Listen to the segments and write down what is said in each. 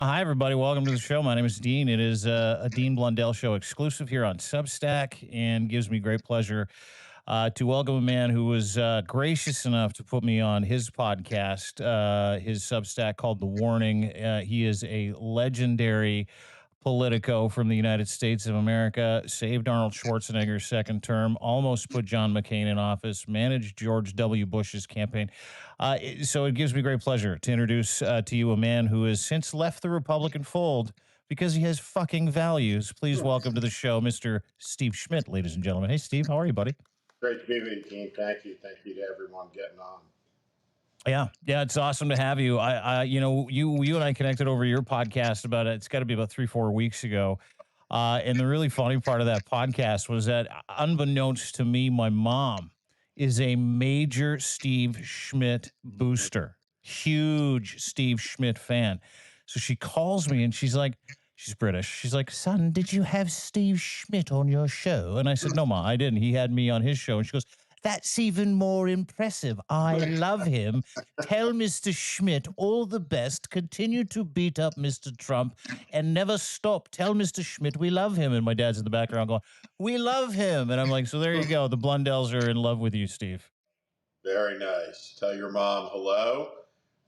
Hi, everybody. Welcome to the show. My name is Dean. It is a Dean Blundell show exclusive here on Substack, and gives me great pleasure to welcome a man who was gracious enough to put me on his podcast, his Substack called The Warning. He is a legendary Politico from the United States of America, saved Arnold Schwarzenegger's second term, almost put John McCain in office, managed George W. Bush's campaign. So it gives me great pleasure to introduce to you a man who has since left the Republican fold because he has fucking values. Please welcome to the show, Mr. Steve Schmidt, ladies and gentlemen. Hey, Steve, how are you, buddy? Great to be with you, team. Thank you. Thank you to everyone getting on. Yeah, it's awesome to have you. You and I connected over your podcast about it. It's got to be about 3-4 weeks ago. And the really funny part of that podcast was that, unbeknownst to me, my mom is a major Steve Schmidt booster, huge Steve Schmidt fan. So she calls me and she's like, she's British. She's like, son, did you have Steve Schmidt on your show? And I said, no, Ma, I didn't. He had me on his show. And she goes, that's even more impressive. I love him. Tell Mr. Schmidt all the best. Continue to beat up Mr. Trump and never stop. Tell Mr. Schmidt we love him. And my dad's in the background going, we love him. And I'm like, so there you go. The Blundells are in love with you, Steve. Very nice. Tell your mom hello.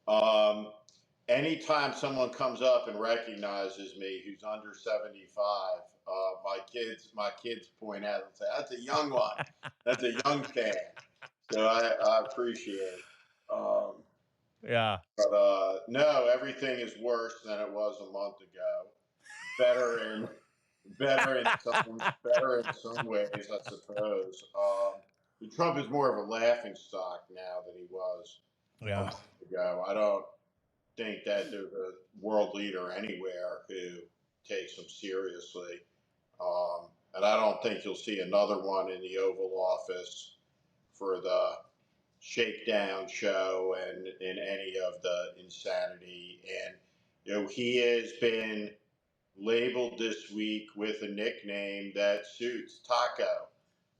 Um, Anytime someone comes up and recognizes me who's under 75, my kids point out and say, that's a young one. That's a young fan. So I appreciate it. Yeah. But no, everything is worse than it was a month ago. Better in better in some ways, I suppose. Trump is more of a laughing stock now than he was a Yeah. month ago. I don't think that there's a world leader anywhere who takes him seriously, and I don't think you'll see another one in the Oval Office for the shakedown show and in any of the insanity. And he has been labeled this week with a nickname that suits Taco.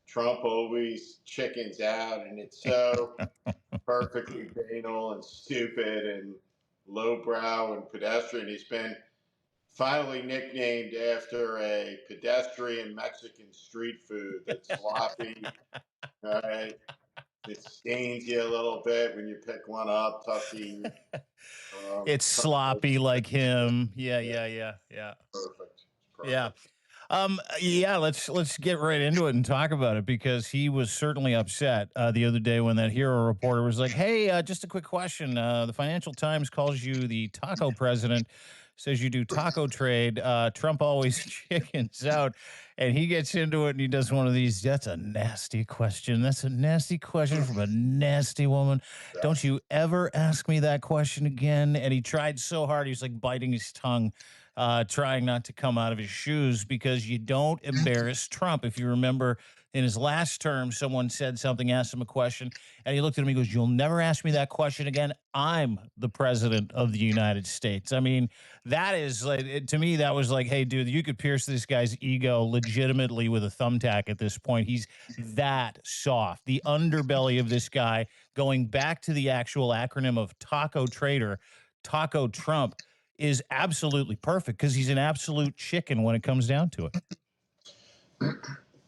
Trump always chickens out, and it's so perfectly banal and stupid and lowbrow and pedestrian. He's been finally nicknamed after a pedestrian Mexican street food that's sloppy, right? It stains you a little bit when you pick one up, tough to eat. It's sloppy like him. Yeah, Yeah, yeah, yeah, yeah. perfect. Yeah. Perfect. Yeah, let's get right into it and talk about it, because he was certainly upset the other day when that hero reporter was like, "Hey, just a quick question. The Financial Times calls you the taco president, says you do taco trade. Trump always chickens out." And he gets into it and he does one of these. That's a nasty question. That's a nasty question from a nasty woman. Don't you ever ask me that question again. And he tried so hard. He was like biting his tongue, trying not to come out of his shoes, because you don't embarrass Trump. If you remember, in his last term, someone said something, asked him a question, and he looked at him. He goes, "You'll never ask me that question again. I'm the president of the United States." I mean, that is like, to me, that was like, hey, dude, you could pierce this guy's ego legitimately with a thumbtack at this point. He's that soft. The underbelly of this guy, going back to the actual acronym of Taco Trader, Taco Trump, is absolutely perfect, because he's an absolute chicken when it comes down to it.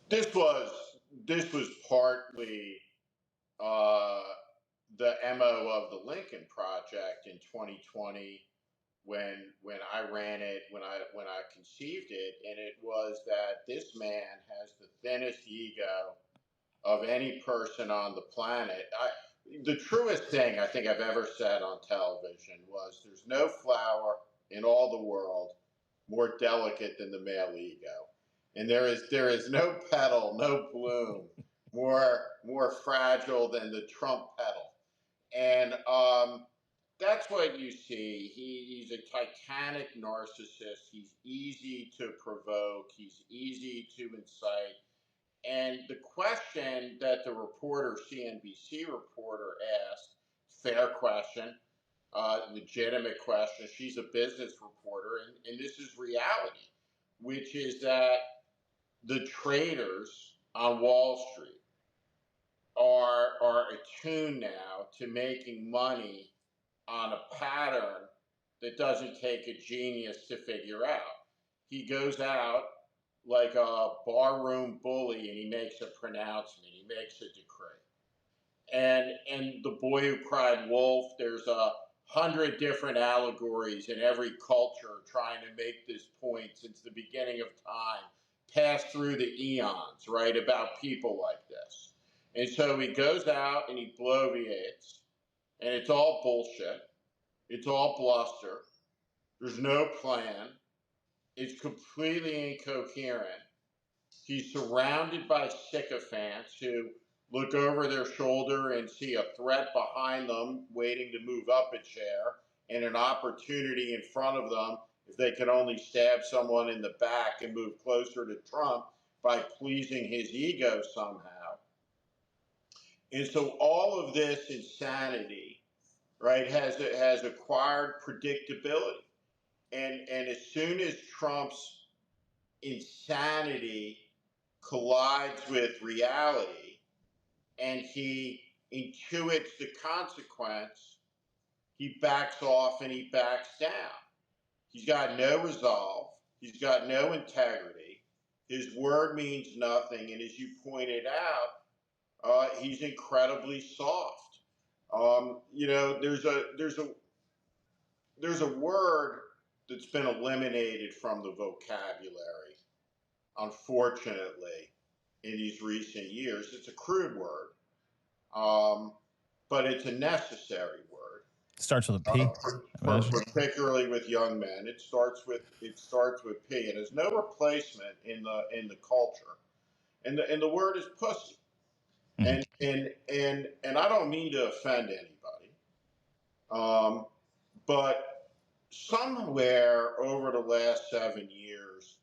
This was this was partly uh, the MO of the Lincoln Project in 2020 when I ran it, when I conceived it, and it was that this man has the thinnest ego of any person on the planet. The truest thing I think I've ever said on television was, "There's no flower in all the world more delicate than the male ego, and there is no petal, no bloom more fragile than the Trump petal." And that's what you see. He's a titanic narcissist. He's easy to provoke. He's easy to incite. And the question that the reporter, CNBC reporter, asked, fair question, legitimate question. She's a business reporter, and this is reality, which is that the traders on Wall Street are attuned now to making money on a pattern that doesn't take a genius to figure out. He goes out like a barroom bully and he makes a pronouncement, he makes a decree. And the boy who cried wolf, there's 100 different allegories in every culture trying to make this point since the beginning of time, passed through the eons, right, about people like this. And so he goes out and he bloviates, and it's all bullshit. It's all bluster. There's no plan. It's completely incoherent. He's surrounded by sycophants who look over their shoulder and see a threat behind them waiting to move up a chair and an opportunity in front of them if they can only stab someone in the back and move closer to Trump by pleasing his ego somehow. And so all of this insanity, right, has acquired predictability. And as soon as Trump's insanity collides with reality and he intuits the consequence, he backs off and he backs down. He's got no resolve. He's got no integrity. His word means nothing. And as you pointed out, he's incredibly soft. There's a word that's been eliminated from the vocabulary, unfortunately, in these recent years. It's a crude word, but it's a necessary word. Starts with a P. Particularly with young men, it starts with P, and there's no replacement in the culture. And the word is pussy. Mm-hmm. And I don't mean to offend anybody, but somewhere over the last 7 years,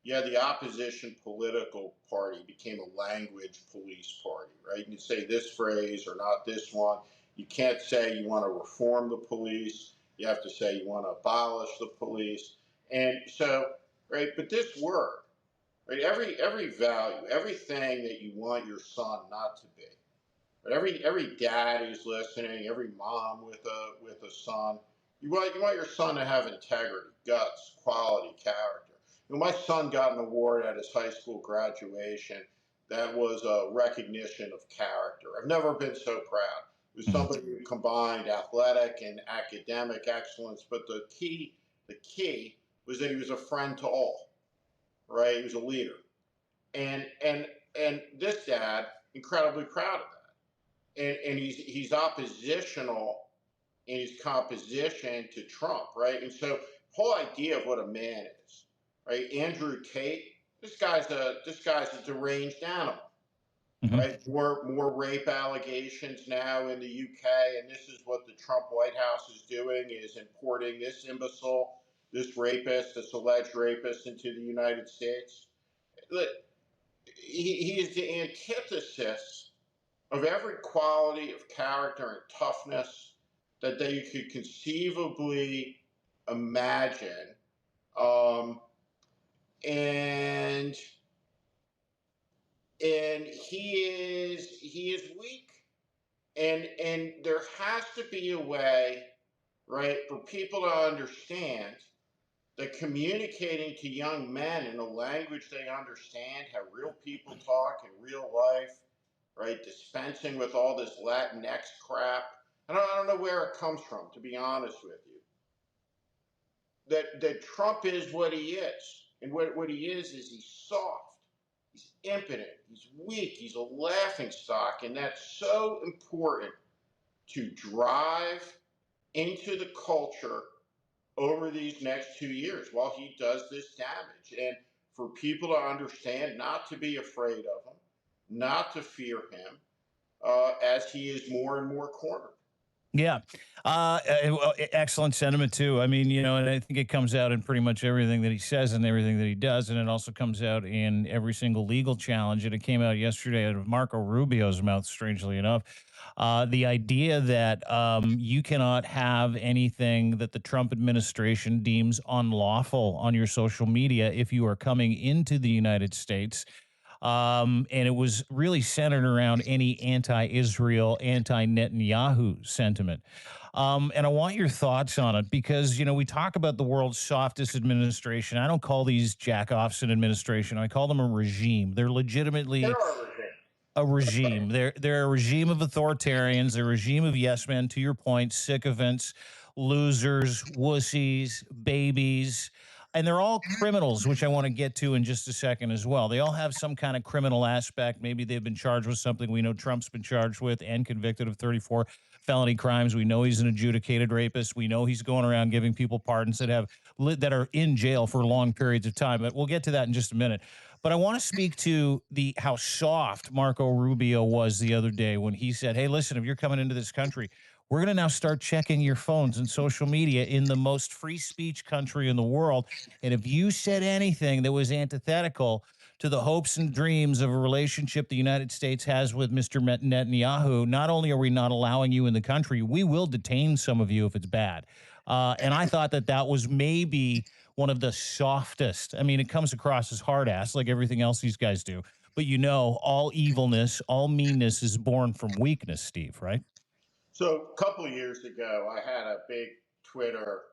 the opposition political party became a language police party, right? You can say this phrase or not this one. You can't say you want to reform the police. You have to say you want to abolish the police. And so, right, but this word, right, every value, everything that you want your son not to be, but every dad who's listening, every mom with a son, you want your son to have integrity, guts, quality, character. My son got an award at his high school graduation that was a recognition of character. I've never been so proud. It was somebody who combined athletic and academic excellence, but the key was that he was a friend to all, right? He was a leader. And this dad, incredibly proud of that. And he's oppositional in his composition to Trump, right? And so the whole idea of what a man is, right? Andrew Tate, this guy's a deranged animal, right? More rape allegations now in the UK, and this is what the Trump White House is doing: is importing this imbecile, this rapist, this alleged rapist, into the United States. Look, he is the antithesis of every quality of character and toughness that they could conceivably imagine. And he is weak. And there has to be a way, right, for people to understand that communicating to young men in a language they understand, how real people talk in real life, right, dispensing with all this Latinx crap. I don't know where it comes from, to be honest with you. That Trump is what he is. And what he is he's soft. He's impotent. He's weak. He's a laughingstock. And that's so important to drive into the culture over these next 2 years while he does this damage. And for people to understand, not to be afraid of him, not to fear him, as he is more and more cornered. Yeah. Excellent sentiment too. I mean, and I think it comes out in pretty much everything that he says and everything that he does. And it also comes out in every single legal challenge. And it came out yesterday out of Marco Rubio's mouth, strangely enough. The idea that you cannot have anything that the Trump administration deems unlawful on your social media if you are coming into the United States. And it was really centered around any anti-Israel, anti-Netanyahu sentiment. And I want your thoughts on it because, we talk about the world's softest administration. I don't call these jackoffs an administration. I call them a regime. They're legitimately There are regimes. a regime. They're a regime of authoritarians, a regime of yes men, to your point, sycophants, losers, wussies, babies. And they're all criminals, which I want to get to in just a second as well. They all have some kind of criminal aspect. Maybe they've been charged with something. We know Trump's been charged with and convicted of 34 felony crimes. We know he's an adjudicated rapist. We know he's going around giving people pardons that are in jail for long periods of time. But we'll get to that in just a minute. But I want to speak to the how soft Marco Rubio was the other day when he said, "Hey, listen, if you're coming into this country, we're going to now start checking your phones and social media in the most free speech country in the world. And if you said anything that was antithetical to the hopes and dreams of a relationship the United States has with Mr. Netanyahu, not only are we not allowing you in the country, we will detain some of you if it's bad." And I thought that was maybe one of the softest. I mean, it comes across as hard ass like everything else these guys do. But all evilness, all meanness is born from weakness, Steve, right? So a couple of years ago, I had a big Twitter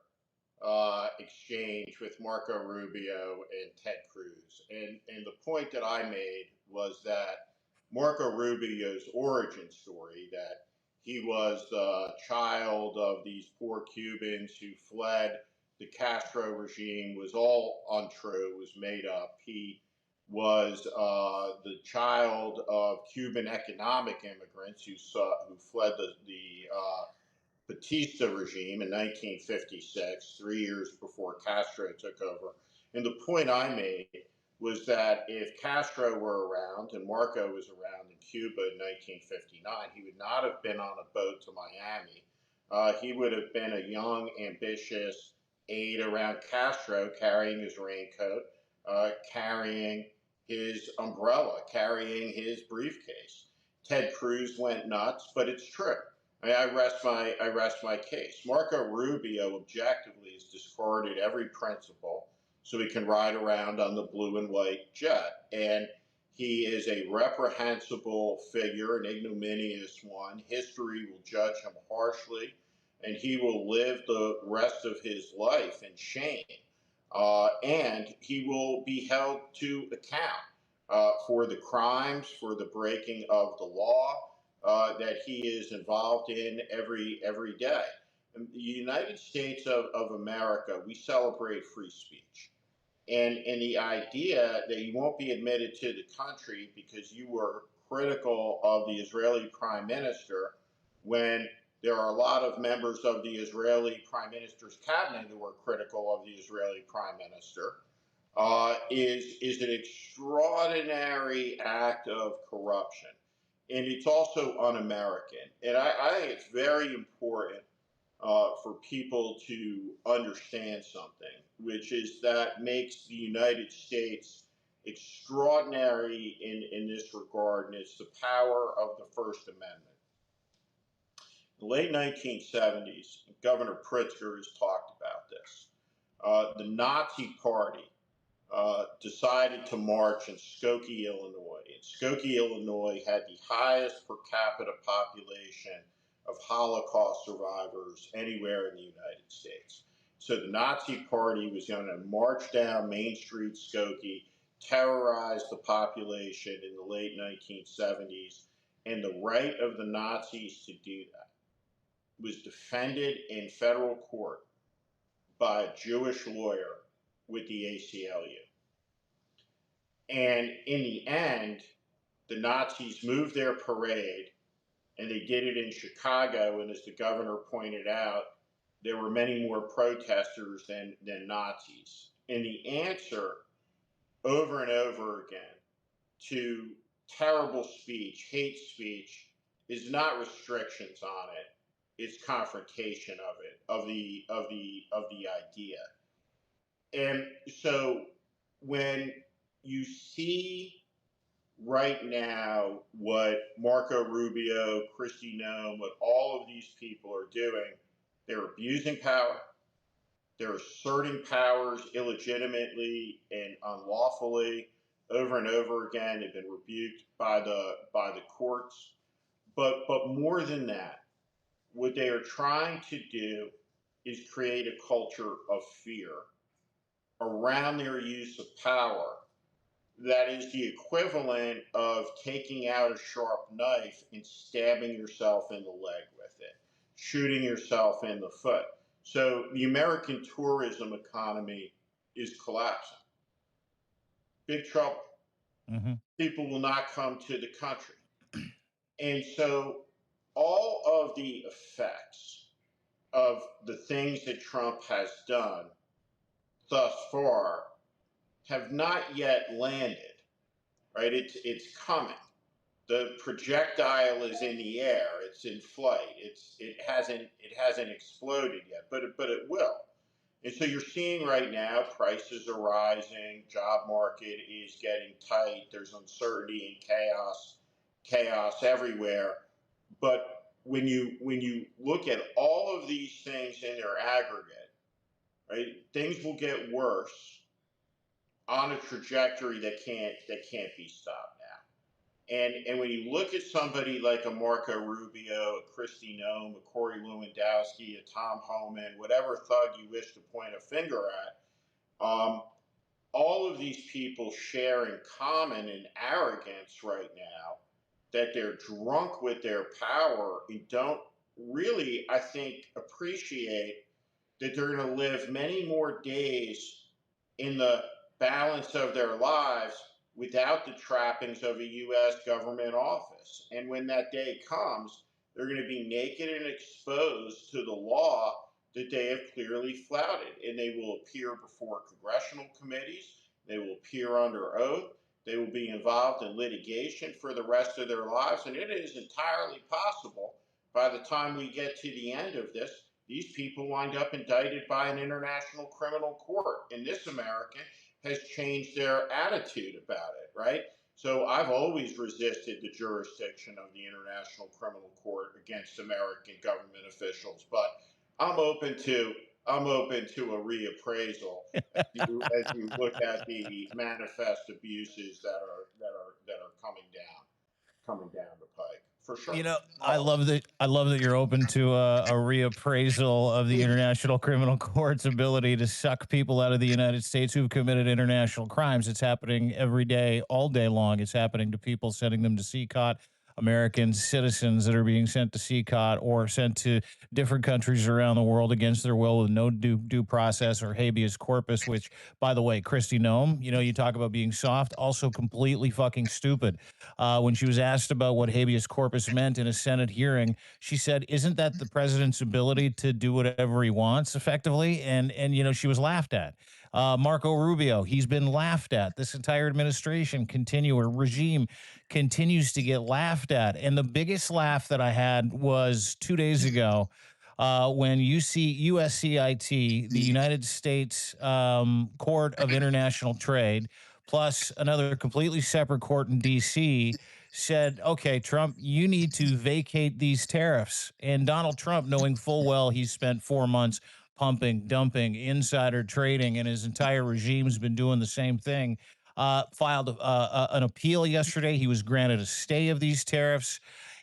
exchange with Marco Rubio and Ted Cruz, and the point that I made was that Marco Rubio's origin story, that he was the child of these poor Cubans who fled the Castro regime, was all untrue, was made up. He was the child of Cuban economic immigrants who fled the Batista regime in 1956, 3 years before Castro took over. And the point I made was that if Castro were around and Marco was around in Cuba in 1959, he would not have been on a boat to Miami. He would have been a young, ambitious aide around Castro, carrying his raincoat, carrying his umbrella, carrying his briefcase. Ted Cruz went nuts, but it's true. I rest my case. Marco Rubio objectively has discarded every principle so he can ride around on the blue and white jet, and he is a reprehensible figure, an ignominious one. History will judge him harshly, and he will live the rest of his life in shame. And he will be held to account for the crimes, for the breaking of the law, that he is involved in every day. In the United States of America, we celebrate free speech. And the idea that you won't be admitted to the country because you were critical of the Israeli prime minister, when there are a lot of members of the Israeli prime minister's cabinet who were critical of the Israeli prime minister, is an extraordinary act of corruption. And it's also un-American. And I think it's very important for people to understand something, which is that makes the United States extraordinary in this regard, and it's the power of the First Amendment. In the late 1970s, Governor Pritzker has talked about this. The Nazi Party decided to march in Skokie, Illinois. And Skokie, Illinois had the highest per capita population of Holocaust survivors anywhere in the United States. So the Nazi Party was going to march down Main Street, Skokie, terrorize the population in the late 1970s. And the right of the Nazis to do that was defended in federal court by a Jewish lawyer with the ACLU. And in the end, the Nazis moved their parade, and they did it in Chicago. And as the governor pointed out, there were many more protesters than Nazis. And the answer over and over again to terrible speech, hate speech, is not restrictions on it. It's confrontation of it, of the idea. And so when you see right now what Marco Rubio, Kristi Noem, what all of these people are doing, they're abusing power. They're asserting powers illegitimately and unlawfully over and over again. They've been rebuked by the courts. But more than that, what they are trying to do is create a culture of fear around their use of power that is the equivalent of taking out a sharp knife and stabbing yourself in the leg with it, shooting yourself in the foot. So the American tourism economy is collapsing. Big trouble. Mm-hmm. People will not come to the country. And so all of the effects of the things that Trump has done thus far have not yet landed, right? It's coming. The projectile is in the air. It's in flight. It hasn't exploded yet, but it will. And so you're seeing right now prices are rising, job market is getting tight. There's uncertainty and chaos everywhere. But when you look at all of these things in their aggregate, right, things will get worse on a trajectory that can't be stopped now. And when you look at somebody like a Marco Rubio, a Kristi Noem, a Corey Lewandowski, a Tom Homan, whatever thug you wish to point a finger at, all of these people share in common an arrogance right now that they're drunk with their power and don't really, I think, appreciate that they're going to live many more days in the balance of their lives without the trappings of a U.S. government office. And when that day comes, they're going to be naked and exposed to the law that they have clearly flouted. And they will appear before congressional committees, they will appear under oath, they will be involved in litigation for the rest of their lives. And it is entirely possible by the time we get to the end of this, these people wind up indicted by an international criminal court. And this American has changed their attitude about it, right? So I've always resisted the jurisdiction of the International Criminal Court against American government officials, but I'm open to a reappraisal as you look at the manifest abuses that are coming down the pike, for sure. You know, I love that you're open to a reappraisal of the International Criminal Court's ability to suck people out of the United States who've committed international crimes. It's happening every day, all day long. It's happening to people, sending them to CCOT, American citizens that are being sent to CCOT or sent to different countries around the world against their will with no due process or habeas corpus, which, by the way, Kristi Noem, you talk about being soft, also completely fucking stupid. When she was asked about what habeas corpus meant in a Senate hearing, she said, "Isn't that the president's ability to do whatever he wants, effectively?" And she was laughed at. Marco Rubio, he's been laughed at. This entire administration, regime continues to get laughed at. And the biggest laugh that I had was 2 days ago. When USCIT, the United States Court of International Trade, plus another completely separate court in D.C., said, okay, Trump, you need to vacate these tariffs. And Donald Trump, knowing full well he's spent 4 months pumping, dumping, insider trading, and his entire regime's been doing the same thing, filed an appeal yesterday. He was granted a stay of these tariffs.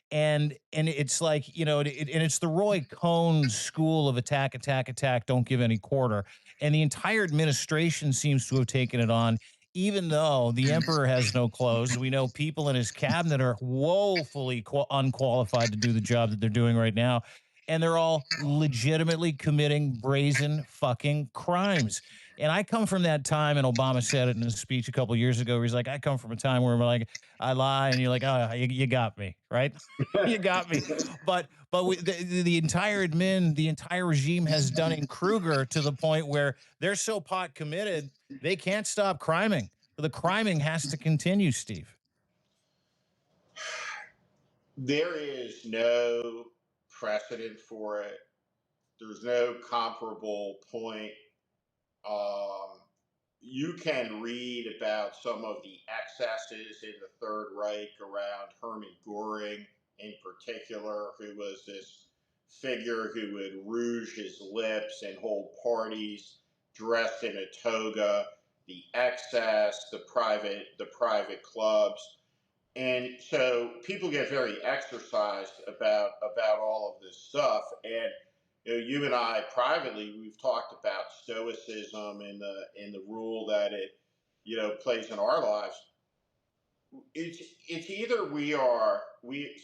And it's like, and it's the Roy Cohn school of attack, attack, attack, don't give any quarter. And the entire administration seems to have taken it on, even though the emperor has no clothes. We know people in his cabinet are woefully unqualified to do the job that they're doing right now. And they're all legitimately committing brazen fucking crimes. And I come from that time, and Obama said it in a speech a couple of years ago, where he's like, I come from a time where we're like, I lie, and you're like, oh, you got me, right? You got me. But the entire the entire regime has done Kruger to the point where they're so pot committed they can't stop criming. The criming has to continue, Steve. There is no precedent for it. There's no comparable point. Um, you can read about some of the excesses in the Third Reich around Hermann Goering, in particular, who was this figure who would rouge his lips and hold parties dressed in a toga. The excess, the private clubs, And so people get very exercised about all of this stuff. And you and I privately, we've talked about stoicism and the role that it plays in our lives. It's either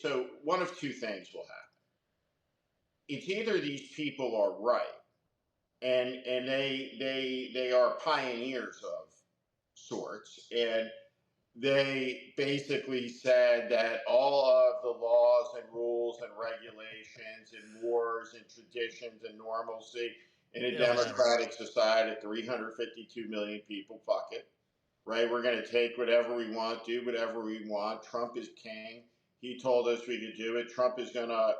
so one of two things will happen. It's either these people are right, and they are pioneers of sorts, and they basically said that all of the laws and rules and regulations and wars and traditions and normalcy in a democratic society, 352 million people, fuck it, right? We're going to take whatever we want, do whatever we want. Trump is king. He told us we could do it. Trump is going to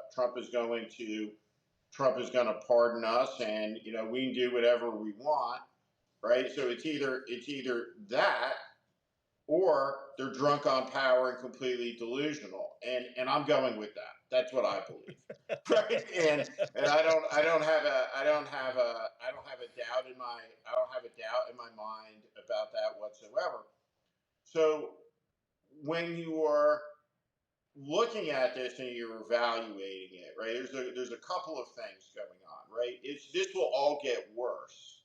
pardon us, and we can do whatever we want, right? So it's either that, or they're drunk on power and completely delusional. And I'm going with that. That's what I believe. Right? And I don't have a doubt in my mind about that whatsoever. So when you are looking at this and you're evaluating it, right? There's a couple of things going on, right? This will all get worse.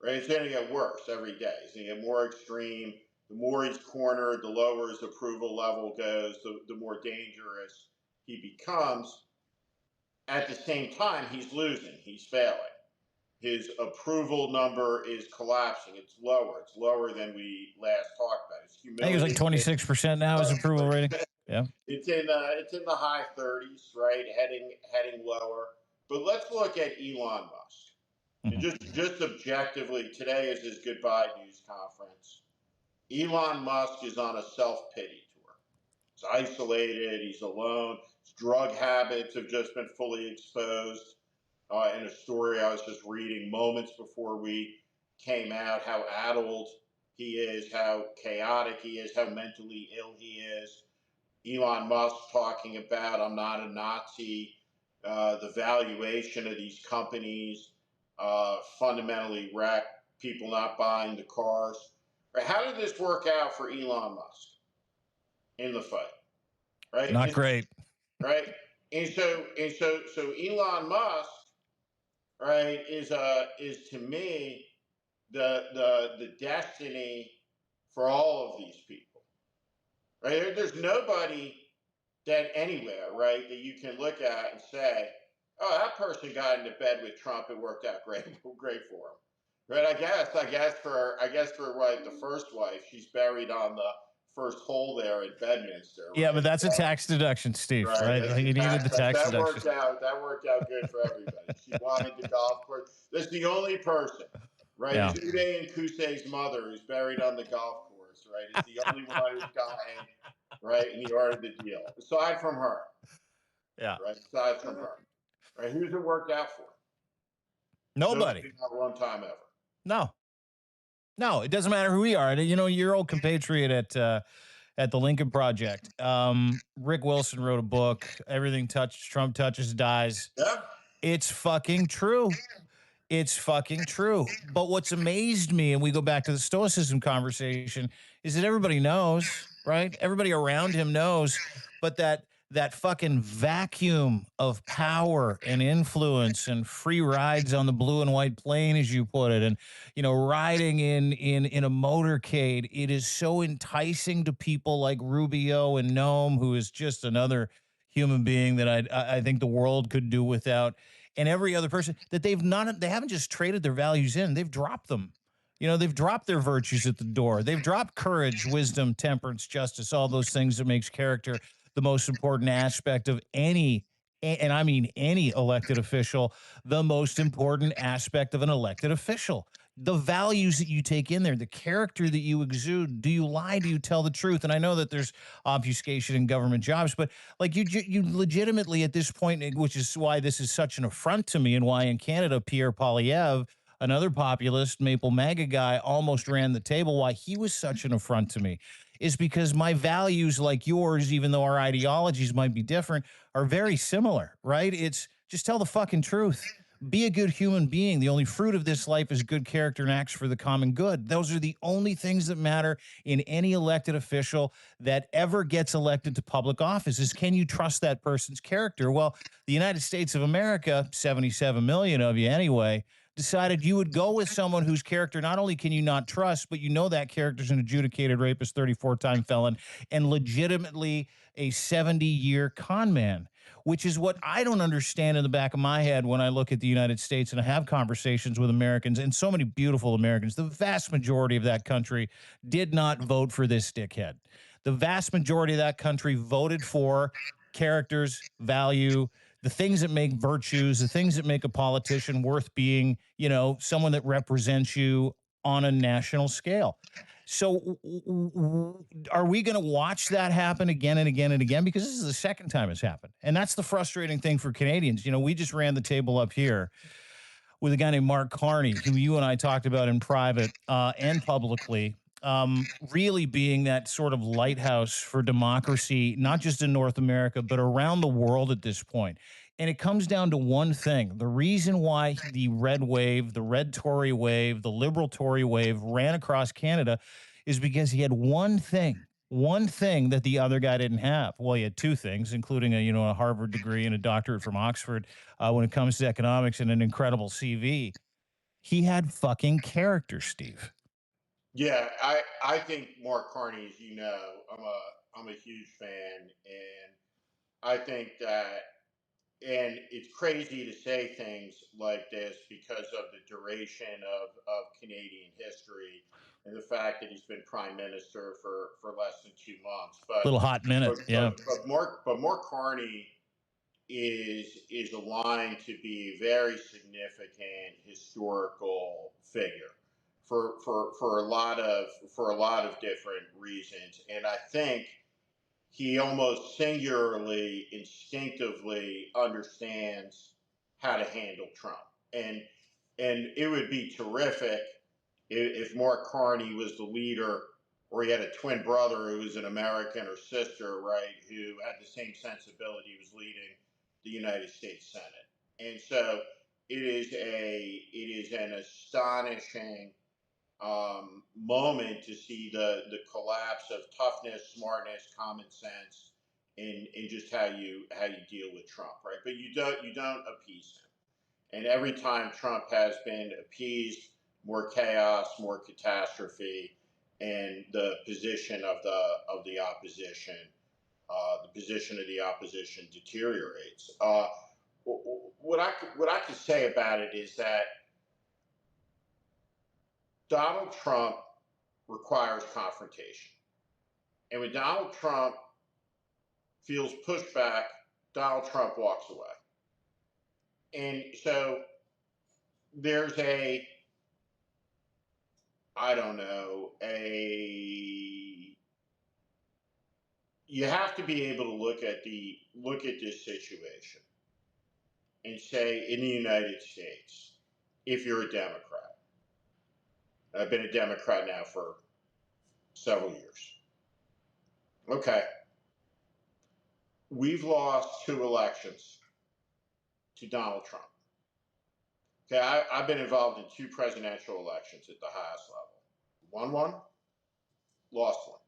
Right? It's going to get worse every day. It's going to get more extreme. The more he's cornered, the lower his approval level goes, the more dangerous he becomes. At the same time, he's losing. He's failing. His approval number is collapsing. It's lower. It's lower than we last talked about. I think it's like 26% now, his approval rating. Yeah. It's in the high 30s, right? Heading lower. But let's look at Elon Musk. Mm-hmm. Just objectively, today is his goodbye news conference. Elon Musk is on a self-pity tour. He's isolated. He's alone. His drug habits have just been fully exposed. In a story I was just reading moments before we came out, how addled he is, how chaotic he is, how mentally ill he is. Elon Musk talking about, I'm not a Nazi. The valuation of these companies fundamentally wreck, people not buying the cars. Right? How did this work out for Elon Musk in the fight? Right? Not great. Right? And so Elon Musk, right, is to me the destiny for all of these people. Right? There's nobody that anywhere, right, that you can look at and say, oh, that person got into bed with Trump. It worked out great for him. Right? I guess for like the first wife, she's buried on the first hole there at Bedminster. Right? Yeah, but that's a tax deduction, Steve. Right? You needed the tax deduction. That worked out good for everybody. She wanted the golf course. That's the only person, right? Yeah. Jude and Kusei's mother is buried on the golf course, right? It's the only one who's dying, right? And he ordered the deal. Aside from her. Yeah. Right? Aside from her. Right? Who's it worked out for? Nobody. Not one time ever. No, it doesn't matter who we are. Your old compatriot at the Lincoln Project, Rick Wilson wrote a book, Everything Trump Touches Dies. Yeah. It's fucking true. It's fucking true. But what's amazed me, and we go back to the Stoicism conversation, is that everybody knows, right? Everybody around him knows, but that fucking vacuum of power and influence and free rides on the blue and white plane, as you put it, and riding in a motorcade, it is so enticing to people like Rubio and Noam, who is just another human being that I think the world could do without, and every other person that they haven't just traded their values in, they've dropped them. They've dropped their virtues at the door. They've dropped courage, wisdom, temperance, justice, all those things that makes character the most important aspect of any, and I mean any elected official, the most important aspect of an elected official. The values that you take in there, the character that you exude. Do you lie? Do you tell the truth? And I know that there's obfuscation in government jobs, but like you legitimately at this point, which is why this is such an affront to me, and why in Canada, Pierre Poilievre, another populist, Maple MAGA guy, almost ran the table. Why he was such an affront to me is because my values, like yours, even though our ideologies might be different, are very similar, right? It's just tell the fucking truth. Be a good human being. The only fruit of this life is good character and acts for the common good. Those are the only things that matter in any elected official that ever gets elected to public office is can you trust that person's character? Well, the United States of America, 77 million of you anyway, decided you would go with someone whose character not only can you not trust, but you know that character's an adjudicated rapist, 34-time felon, and legitimately a 70-year con man, which is what I don't understand in the back of my head when I look at the United States and I have conversations with Americans and so many beautiful Americans. The vast majority of that country did not vote for this dickhead. The vast majority of that country voted for characters, value, the things that make virtues, the things that make a politician worth being, someone that represents you on a national scale. So, are we going to watch that happen again and again and again? Because this is the second time it's happened. And that's the frustrating thing for Canadians. We just ran the table up here with a guy named Mark Carney, who you and I talked about in private and publicly, really being that sort of lighthouse for democracy, not just in North America, but around the world at this point. And it comes down to one thing. The reason why the red wave, the red Tory wave, the liberal Tory wave ran across Canada is because he had one thing that the other guy didn't have. Well, he had two things, including a Harvard degree and a doctorate from Oxford when it comes to economics and an incredible CV. He had fucking character, Steve. Yeah, I think Mark Carney, as you know, I'm a huge fan, and I think that, and it's crazy to say things like this because of the duration of Canadian history and the fact that he's been prime minister for less than 2 months. Little hot minute, yeah. But Mark Carney is aligned to be a very significant historical figure for a lot of different reasons, and I think he almost singularly, instinctively understands how to handle Trump, and it would be terrific if Mark Carney was the leader, or he had a twin brother who was an American or sister, right, who had the same sensibility, was leading the United States Senate, and so it is an astonishing moment to see the collapse of toughness, smartness, common sense, in just how you deal with Trump, right? But you don't appease him, and every time Trump has been appeased, more chaos, more catastrophe, and the position of the opposition, deteriorates. What I could say about it is that Donald Trump requires confrontation. And when Donald Trump feels pushback, Donald Trump walks away. And so there's you have to be able to look at this situation and say, in the United States, if you're a Democrat, I've been a Democrat now for several years. Okay. We've lost 2 elections to Donald Trump. Okay, I've been involved in 2 presidential elections at the highest level. Won one, lost one.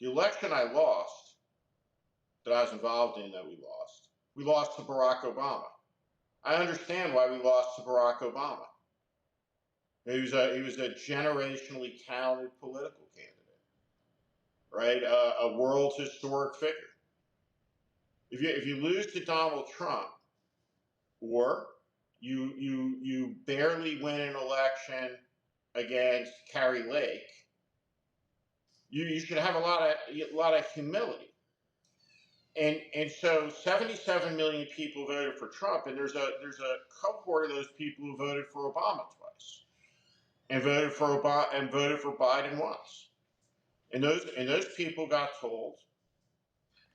The election I lost, that I was involved in, we lost to Barack Obama. I understand why we lost to Barack Obama. He was a generationally talented political candidate, right? A world historic figure. If you lose to Donald Trump, or you barely win an election against Carrie Lake, you should have a lot of humility. And so 77 million people voted for Trump, and there's a cohort of those people who voted for Obama twice, and voted for Biden once, and those people got told,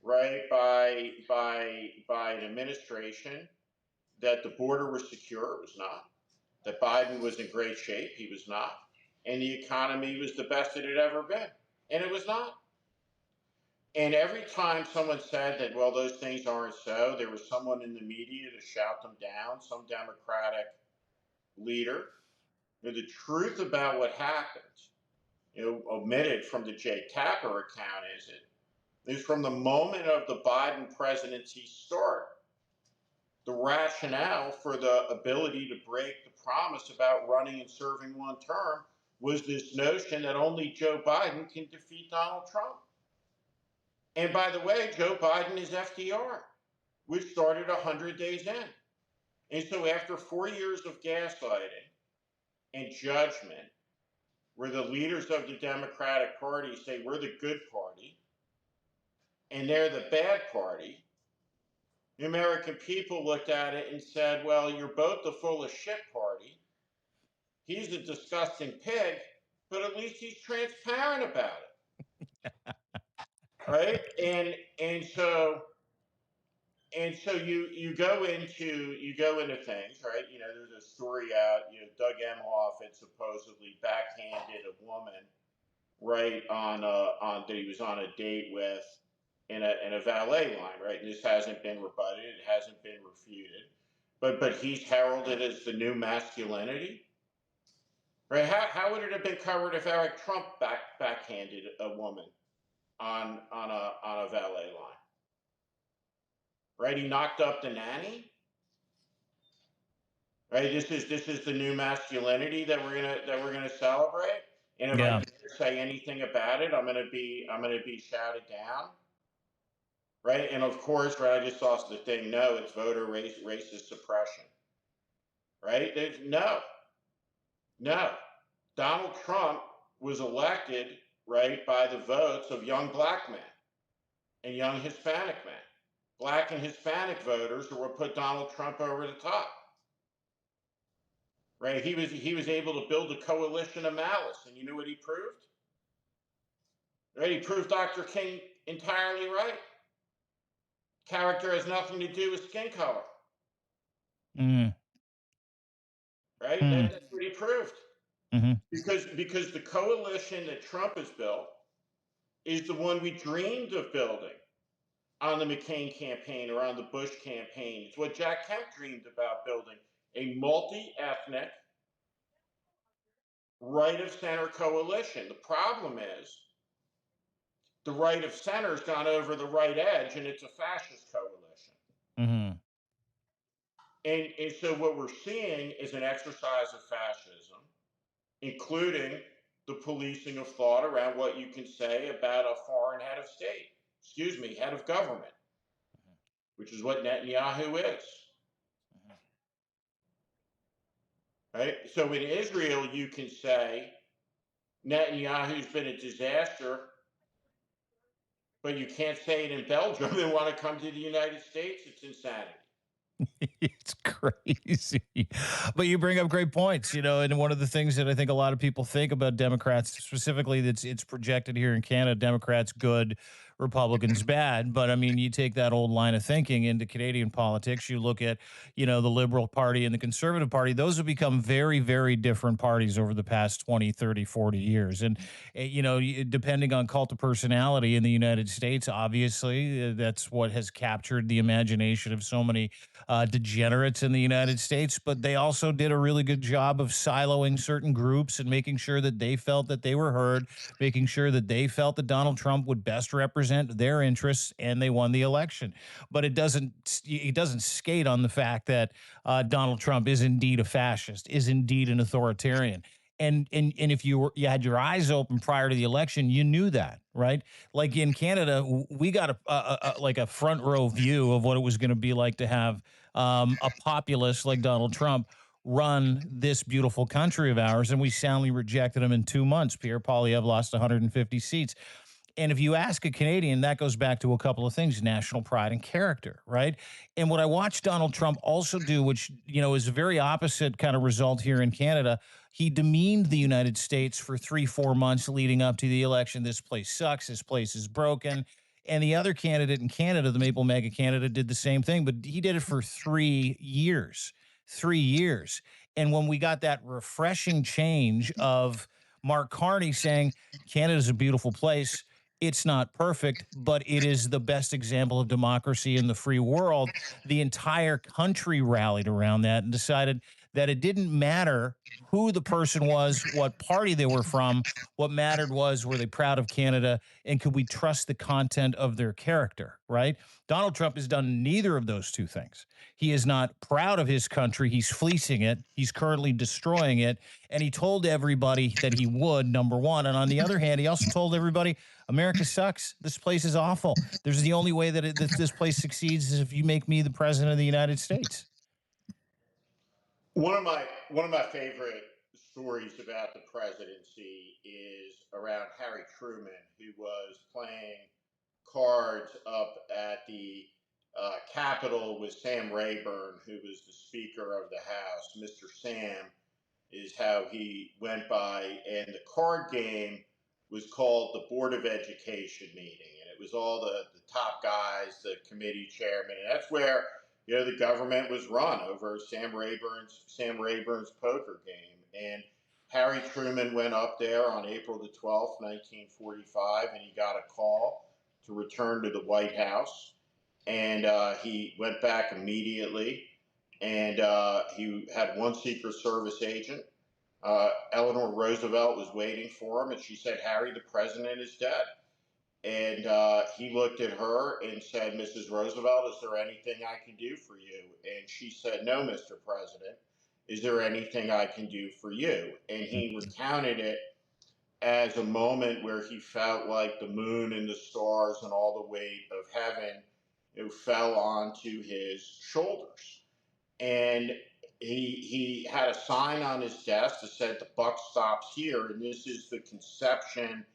right, by an administration that the border was secure. It was not. That Biden was in great shape. He was not. And the economy was the best it had ever been. And it was not. And every time someone said that, well, those things aren't so, there was someone in the media to shout them down, some Democratic leader. The truth about what happened, omitted from the Jay Tapper account, is from the moment of the Biden presidency start, the rationale for the ability to break the promise about running and serving one term was this notion that only Joe Biden can defeat Donald Trump. And by the way, Joe Biden is FDR, which started 100 days in. And so after 4 years of gaslighting and judgment, where the leaders of the Democratic Party say we're the good party and they're the bad party, the American people looked at it and said, well, you're both the full of shit party. He's a disgusting pig, but at least he's transparent about it. Right? And so you go into things, right? There's a story out, Doug Emhoff had supposedly backhanded a woman, right, on that he was on a date with in a valet line, right? And this hasn't been rebutted, it hasn't been refuted. But he's heralded as the new masculinity. Right? How would it have been covered if Eric Trump backhanded a woman on a valet line? Right? He knocked up the nanny. Right? This is the new masculinity that we're gonna celebrate. And if I Yeah. dare say anything about it, I'm gonna be shouted down. Right? And of course, right, I just saw the thing. No, it's voter racist suppression. Right? There's no. Donald Trump was elected, right, by the votes of young black men and young Hispanic men. Black and Hispanic voters who would put Donald Trump over the top. Right? He was able to build a coalition of malice, and you know what he proved? Right? He proved Dr. King entirely right. Character has nothing to do with skin color. Mm. Right? Mm. That's what he proved. Mm-hmm. Because the coalition that Trump has built is the one we dreamed of building on the McCain campaign or on the Bush campaign. It's what Jack Kemp dreamed about building, a multi-ethnic, right of center coalition. The problem is the right of center's gone over the right edge and it's a fascist coalition. Mm-hmm. And so what we're seeing is an exercise of fascism, including the policing of thought around what you can say about a foreign head of state, head of government, which is what Netanyahu is. Right? So in Israel, you can say Netanyahu's been a disaster, but you can't say it in Belgium and want to come to the United States. It's insanity. It's crazy. But you bring up great points, and one of the things that I think a lot of people think about Democrats, specifically that's it's projected here in Canada, Democrats good, Republicans bad. But I mean, you take that old line of thinking into Canadian politics, you look at, the Liberal Party and the Conservative Party, those have become very, very different parties over the past 20, 30, 40 years. And, depending on cult of personality in the United States, obviously, that's what has captured the imagination of so many degenerates in the United States, but they also did a really good job of siloing certain groups and making sure that they felt that they were heard, making sure that they felt that Donald Trump would best represent their interests, and they won the election. But it doesn't skate on the fact that Donald Trump is indeed a fascist, is indeed an authoritarian. And if you had your eyes open prior to the election, you knew that, right? Like in Canada, we got like a front row view of what it was going to be like to have a populist like Donald Trump run this beautiful country of ours, and we soundly rejected him in 2 months. Pierre Poilievre lost 150 seats. And if you ask a Canadian, that goes back to a couple of things: national pride and character, right? And what I watched Donald Trump also do, which, is a very opposite kind of result here in Canada, he demeaned the United States for 3, 4 months leading up to the election. This place sucks. This place is broken. And the other candidate in Canada, the Maple Mega candidate, did the same thing, but he did it for 3 years. 3 years. And when we got that refreshing change of Mark Carney saying Canada's a beautiful place, It's not perfect, but it is the best example of democracy in the free world. The entire country rallied around that and decided that it didn't matter who the person was, what party they were from. What mattered was, were they proud of Canada, and could we trust the content of their character, right? Donald Trump has done neither of those two things. He is not proud of his country. He's fleecing it. He's currently destroying it. And he told everybody that he would, number one. And on the other hand, he also told everybody America sucks. This place is awful. There's the only way that this place succeeds is if you make me the president of the United States. One of my favorite stories about the presidency is around Harry Truman, who was playing cards up at the Capitol with Sam Rayburn, who was the Speaker of the House. Mr. Sam is how he went by, and the card game was called the Board of Education meeting, and it was all the top guys, the committee chairman, and that's where the government was run over Sam Rayburn's poker game. And Harry Truman went up there on April the 12th, 1945, and he got a call to return to the White House, and he went back immediately, and he had one Secret Service agent. Eleanor Roosevelt was waiting for him, and she said, "Harry, the president is dead." And he looked at her and said, "Mrs. Roosevelt, is there anything I can do for you?" And she said, "No, Mr. President. Is there anything I can do for you?" And he recounted it as a moment where he felt like the moon and the stars and all the weight of heaven fell onto his shoulders. And he had a sign on his desk that said, "The buck stops here." And this is the conception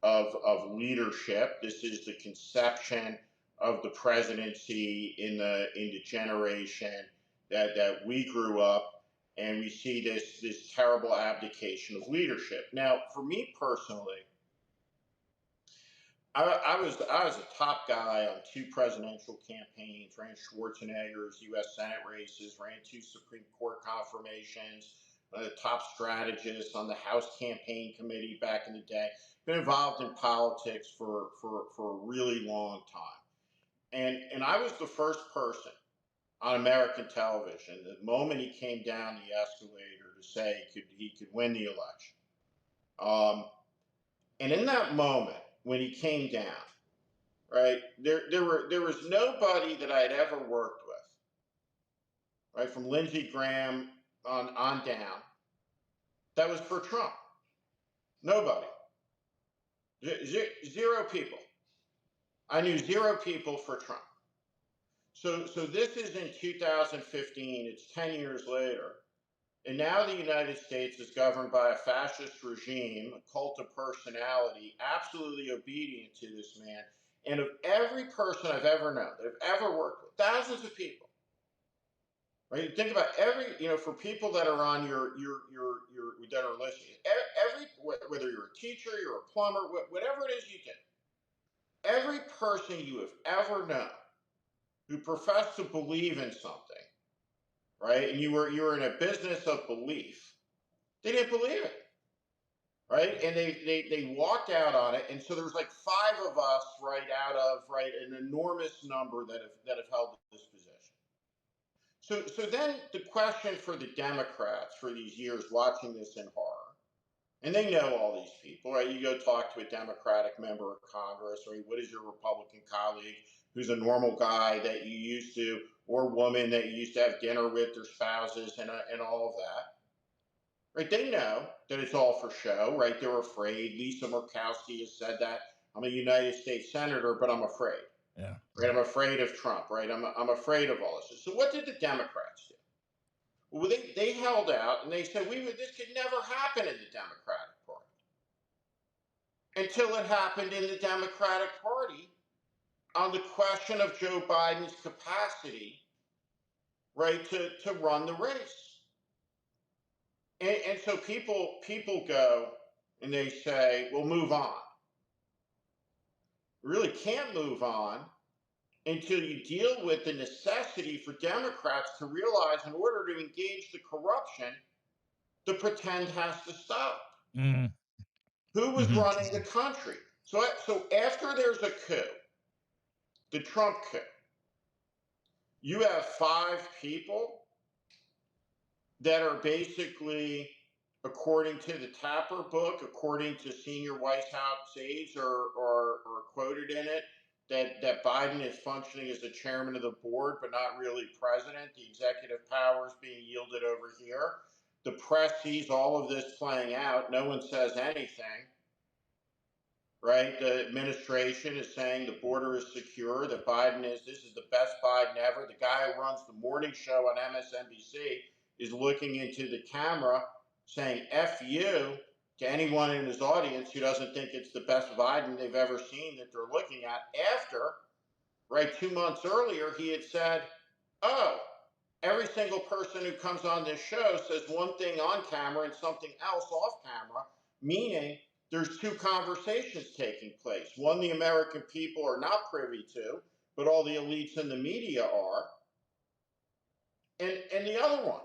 of leadership. This is the conception of the presidency in the generation that we grew up, and we see this terrible abdication of leadership. Now, for me personally, I was a top guy on two presidential campaigns, ran Schwarzenegger's U.S. Senate races, ran two Supreme Court confirmations, a top strategist on the House campaign committee back in the day. Been involved in politics for a really long time, and I was the first person on American television the moment he came down the escalator to say he could win the election. Um, and in that moment, when he came down, right, there was nobody that I had ever worked with, right, from Lindsey Graham on down, that was for Trump. Nobody. Zero people. I knew zero people for Trump. So this is in 2015. It's 10 years later. And now the United States is governed by a fascist regime, a cult of personality, absolutely obedient to this man. And of every person I've ever known, that I've ever worked with, thousands of people, right? Think about for people that are on your that are listening, whether you're a teacher, you're a plumber, whatever it is you do, every person you have ever known who professed to believe in something, right? And you were in a business of belief, they didn't believe it, right? And they walked out on it. And so there's like five of us, right, out of an enormous number that have held this position. So then the question for the Democrats for these years watching this in horror, and they know all these people, right? You go talk to a Democratic member of Congress, or what is your Republican colleague who's a normal guy that you used to, or woman that you used to have dinner with, their spouses, and all of that, right? They know that it's all for show, right? They're afraid. Lisa Murkowski has said that. I'm a United States senator, but I'm afraid. Yeah. Right? I'm afraid of Trump, right? I'm afraid of all this. So what did the Democrats do? Well, they held out and they said this could never happen in the Democratic Party, until it happened in the Democratic Party on the question of Joe Biden's capacity, right, to run the race. And so people go and they say, "Well, move on." We really can't move on until you deal with the necessity for Democrats to realize, in order to engage the corruption, the pretend has to stop. Mm-hmm. Who was running the country? So after there's a coup, the Trump coup, you have 5 people that are basically, according to the Tapper book, according to senior White House aides, or quoted in it, that Biden is functioning as the chairman of the board, but not really president. The executive powers being yielded over here. The press sees all of this playing out. No one says anything. Right? The administration is saying the border is secure, that this is the best Biden ever. The guy who runs the morning show on MSNBC is looking into the camera saying F you to anyone in his audience who doesn't think it's the best Biden they've ever seen that they're looking at. After, right, 2 months earlier, he had said, oh, every single person who comes on this show says one thing on camera and something else off camera, meaning there's 2 conversations taking place. One, the American people are not privy to, but all the elites in the media are, and the other one.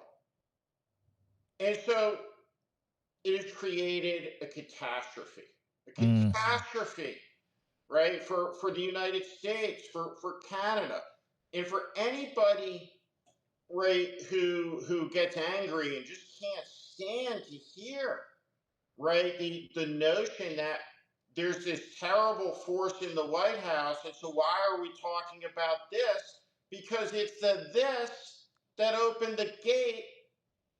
And so it has created a catastrophe. A catastrophe, right? For the United States, for Canada, and for anybody, right, who gets angry and just can't stand to hear, right, the notion that there's this terrible force in the White House, and so why are we talking about this? Because it's the this that opened the gate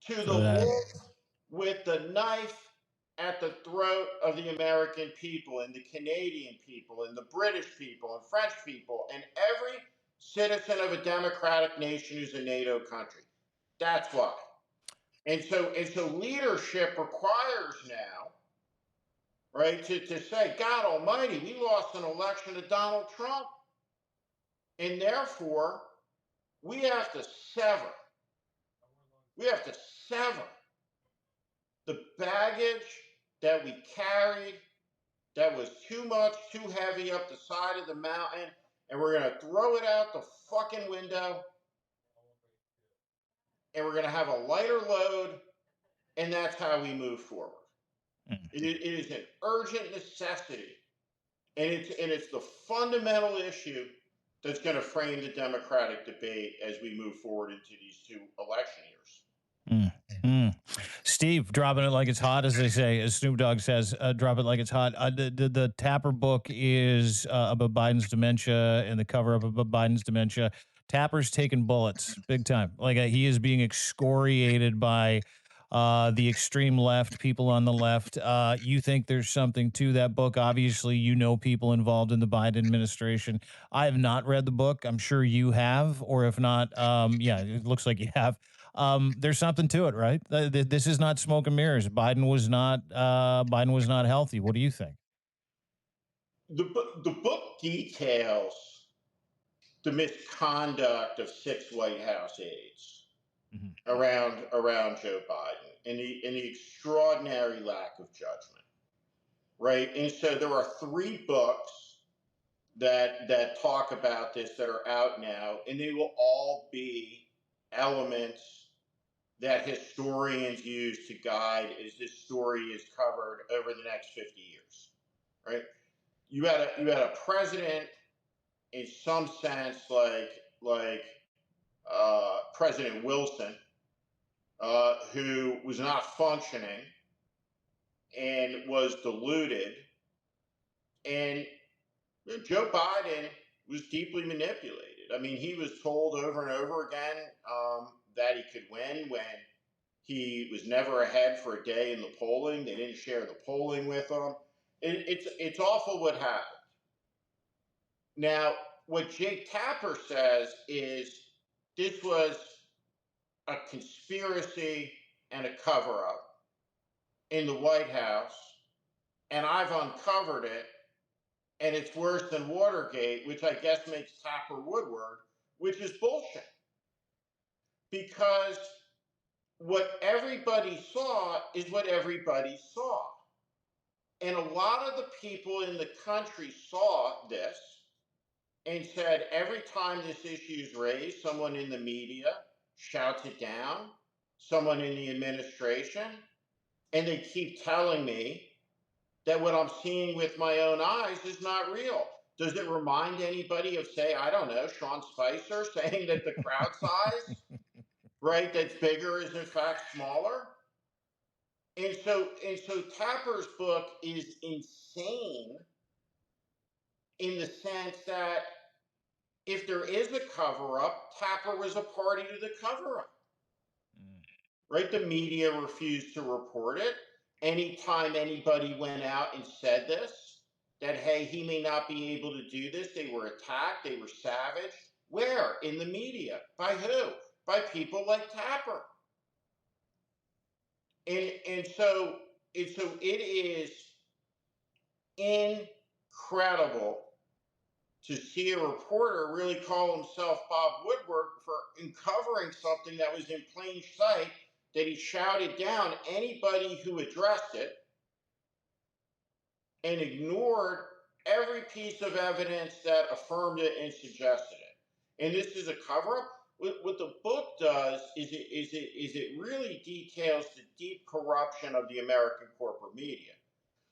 to the wolf with the knife at the throat of the American people and the Canadian people and the British people and French people and every citizen of a democratic nation who's a NATO country. That's why. And so leadership requires now, right, to say, God Almighty, we lost an election to Donald Trump, and therefore we have to sever. We have to sever the baggage that we carried that was too much, too heavy up the side of the mountain, and we're going to throw it out the fucking window, and we're going to have a lighter load, and that's how we move forward. It is an urgent necessity, and it's the fundamental issue that's going to frame the Democratic debate as we move forward into these 2 election years. Steve, dropping it like it's hot, as they say, as Snoop Dogg says, drop it like it's hot. The Tapper book is about Biden's dementia and the cover up about Biden's dementia. Tapper's taking bullets big time. Like he is being excoriated by the extreme left, people on the left. You think there's something to that book? Obviously, you know people involved in the Biden administration. I have not read the book. I'm sure you have, or if not, yeah, it looks like you have. There's something to it, right? This is not smoke and mirrors. Biden was not healthy. What do you think? The book details the misconduct of 6 White House aides around Joe Biden and the extraordinary lack of judgment, right? And so there are 3 books that talk about this that are out now, and they will all be elements that historians use to guide as this story is covered over the next 50 years, right? You had a president in some sense like President Wilson, who was not functioning and was deluded, and Joe Biden was deeply manipulated. I mean, he was told over and over again that he could win when he was never ahead for a day in the polling. They didn't share the polling with him. It's awful what happened. Now, what Jake Tapper says is this was a conspiracy and a cover up in the White House, and I've uncovered it, and it's worse than Watergate, which I guess makes Tapper Woodward, which is bullshit. Because what everybody saw is what everybody saw. And a lot of the people in the country saw this and said every time this issue is raised, someone in the media shouts it down, someone in the administration, and they keep telling me that what I'm seeing with my own eyes is not real? Does it remind anybody of, say, I don't know, Sean Spicer saying that the crowd size, right, that's bigger is in fact smaller? And so Tapper's book is insane in the sense that if there is a cover up, Tapper was a party to the cover up. Right? The media refused to report it. Anytime anybody went out and said this, that, hey, he may not be able to do this, they were attacked, they were savaged. Where? In the media. By who? By people like Tapper. And so it is incredible to see a reporter really call himself Bob Woodward for uncovering something that was in plain sight, that he shouted down anybody who addressed it and ignored every piece of evidence that affirmed it and suggested it. And this is a cover-up. What the book does is it really details the deep corruption of the American corporate media.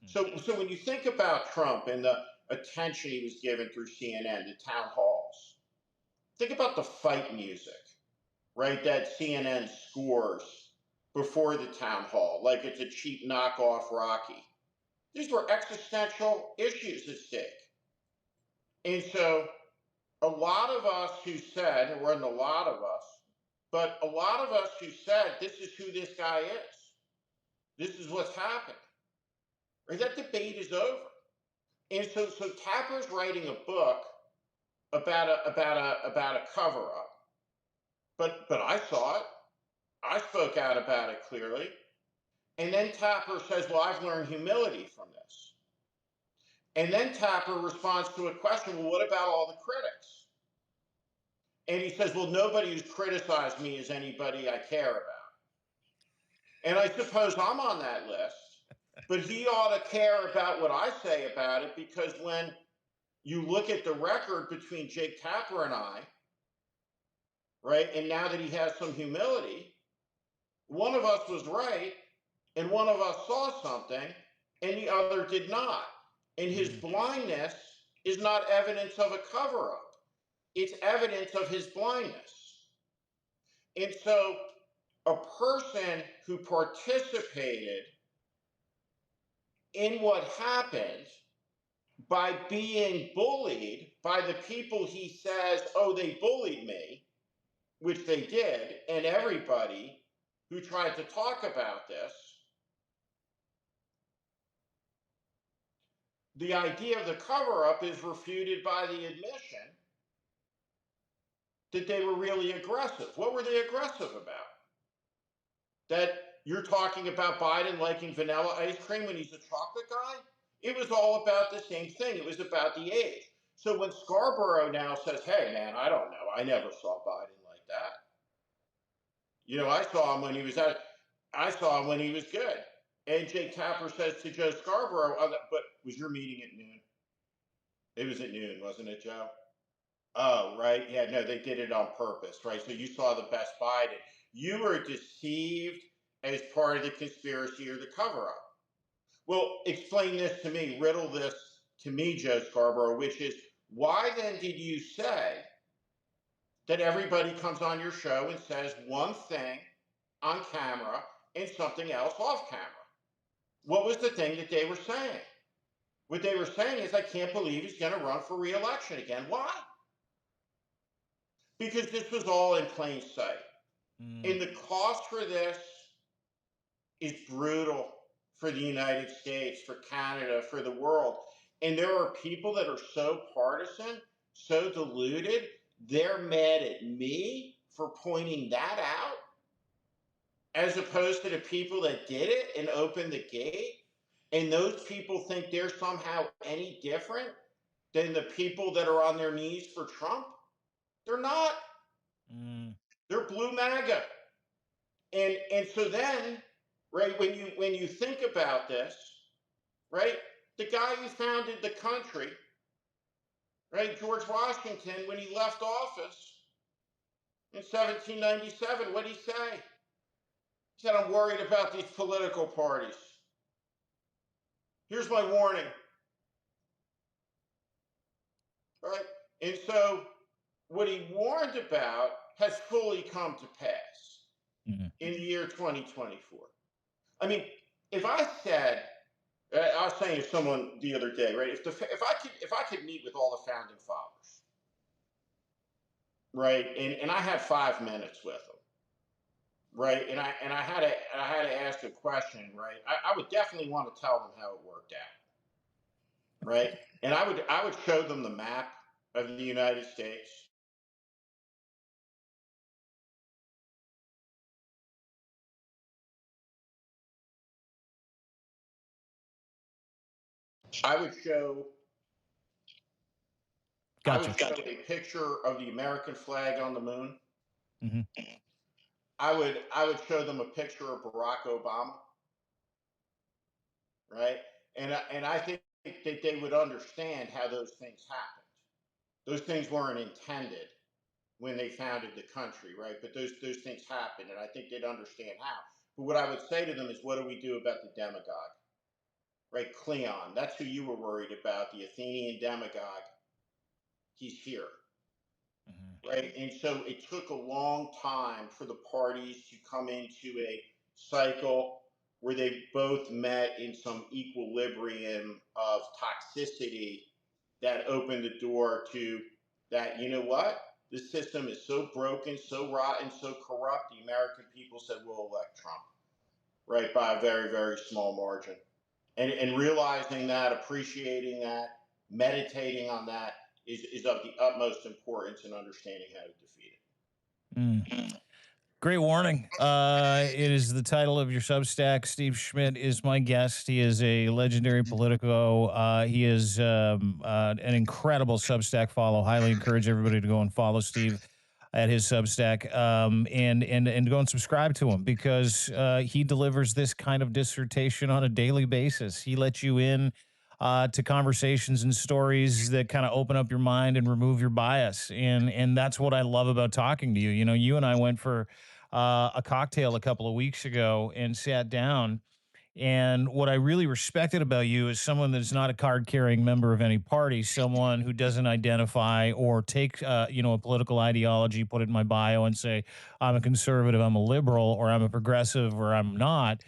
So when you think about Trump and the attention he was given through CNN, the town halls, think about the fight music, right, that CNN scores before the town hall, like it's a cheap knockoff Rocky. These were existential issues at stake. And so a lot of us who said, and wasn't a lot of us, but a lot of us who said, this is who this guy is, this is what's happened, right? That debate is over. And so Tapper's writing a book about a cover up, but I saw it. I spoke out about it clearly. And then Tapper says, well, I've learned humility from this. And then Tapper responds to a question, well, what about all the critics? And he says, well, nobody who's criticized me is anybody I care about. And I suppose I'm on that list, but he ought to care about what I say about it, because when you look at the record between Jake Tapper and I, right, and now that he has some humility, one of us was right and one of us saw something and the other did not. And his blindness is not evidence of a cover-up. It's evidence of his blindness. And so a person who participated in what happened by being bullied by the people he says, oh, they bullied me, which they did, and everybody who tried to talk about this, the idea of the cover-up is refuted by the admission that they were really aggressive. What were they aggressive about? That you're talking about Biden liking vanilla ice cream when he's a chocolate guy? It was all about the same thing. It was about the age. So when Scarborough now says, hey, man, I don't know, I never saw Biden like that. You know, I saw him when he was good. And Jake Tapper says to Joe Scarborough, but was your meeting at noon? It was at noon, wasn't it, Joe? Oh, right. Yeah, no, they did it on purpose, right? So you saw the Best Biden. You were deceived as part of the conspiracy or the cover-up. Well, explain this to me, riddle this to me, Joe Scarborough, which is, why then did you say that everybody comes on your show and says one thing on camera and something else off camera? What was the thing that they were saying? What they were saying is, I can't believe he's going to run for re-election again. Why? Because this was all in plain sight. And the cost for this is brutal for the United States, for Canada, for the world. And there are people that are so partisan, so deluded, they're mad at me for pointing that out, as opposed to the people that did it and opened the gate. And those people think they're somehow any different than the people that are on their knees for Trump. They're not. They're blue MAGA. And so then, right, when you think about this, right, the guy who founded the country, right, George Washington, when he left office in 1797, what did he say? He said, I'm worried about these political parties. Here's my warning. Right? And so what he warned about has fully come to pass in the year 2024. I mean, if I said, I was saying to someone the other day, right? If I could meet with all the founding fathers, right, and I had 5 minutes with them, right, and I had to ask a question, right, I would definitely want to tell them how it worked out, right, and I would show them the map of the United States. I would show I would show a picture of the American flag on the moon. Mm-hmm. I would show them a picture of Barack Obama, right? And I think that they would understand how those things happened. Those things weren't intended when they founded the country, right? But those things happened, and I think they'd understand how. But what I would say to them is, what do we do about the demagogue, right? Cleon, that's who you were worried about, the Athenian demagogue. He's here. Right. And so it took a long time for the parties to come into a cycle where they both met in some equilibrium of toxicity that opened the door to that, you know what? The system is so broken, so rotten, so corrupt. The American people said, we'll elect Trump, right, by a very, very small margin. And realizing that, appreciating that, meditating on that is of the utmost importance in understanding how to defeat it. Great warning. It is the title of your Substack. Steve Schmidt is my guest. He is a legendary Politico. He is an incredible Substack follow. Highly encourage everybody to go and follow Steve at his Substack, and go and subscribe to him, because he delivers this kind of dissertation on a daily basis. He lets you in to conversations and stories that kind of open up your mind and remove your bias, and that's what I love about talking to you. You know, you and I went for a cocktail a couple of weeks ago and sat down. And what I really respected about you is someone that's not a card carrying member of any party, someone who doesn't identify or take, a political ideology, put it in my bio and say, I'm a conservative, I'm a liberal, or I'm a progressive, or I'm not.